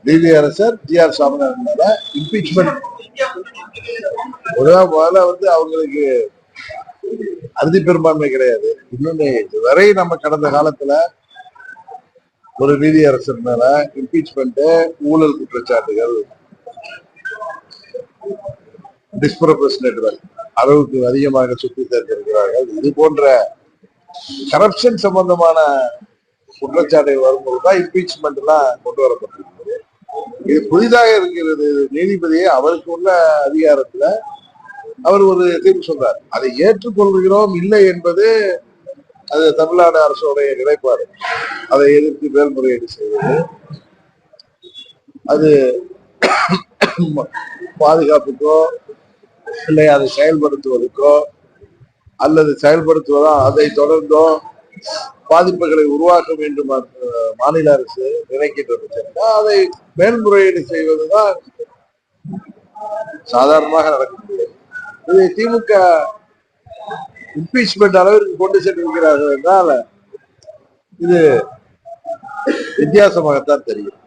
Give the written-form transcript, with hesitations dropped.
நீதியரசர் ஜி.ஆர். சாமிநாதன் மேல இம்பீச்மெண்ட் முதல்ல அவங்களுக்கு அறுதி பெரும்பான்மை கிடையாது. இன்னொன்னு இதுவரை நம்ம கடந்த காலத்துல ஒரு நீதியரசர் மேல இம்பீச்மெண்ட், ஊழல் குற்றச்சாட்டுகள், டிஸ்ப்ரொபோர்ஷனேட் அளவுக்கு அதிகமாக சுட்டி சேர்த்திருக்கிறார்கள். இது போன்ற கரப்ஷன் சம்பந்தமான குற்றச்சாட்டுகள் வரும்போதுதான் இம்பீச்மெண்ட் எல்லாம் கொண்டு வரப்பட்டிருக்கிறது. இது புதிதாக இருக்கிறது. நீதிபதியே அவருக்கு உள்ள அதிகாரத்துல அவர் ஒரு தீர்ப்பு சொல்றார். அதை ஏற்றுக்கொள்கிறோம் இல்லை என்பது அது தமிழ்நாடு அரசுடைய நிலைப்பாடு. அதை எதிர்த்து மேல்முறையீடு செய்வது அது பாதுகாப்புக்கோ இல்லை அதை செயல்படுத்துவதற்கோ அல்லது செயல்படுத்துவதா அதை தொடர்ந்தோ பாதிப்புகளை உருவாக்க வேண்டும் மாநில அரசு நினைக்கின்றது. அதை மேல்முறையீடு செய்வதுதான் சாதாரணமாக நடக்கக்கூடியது. இது திமுக இம்பீச்மெண்ட் அளவிற்கு கொண்டு சென்றிருக்கிறார்கள் என்றால் இது வித்தியாசமாகத்தான் தெரியும்.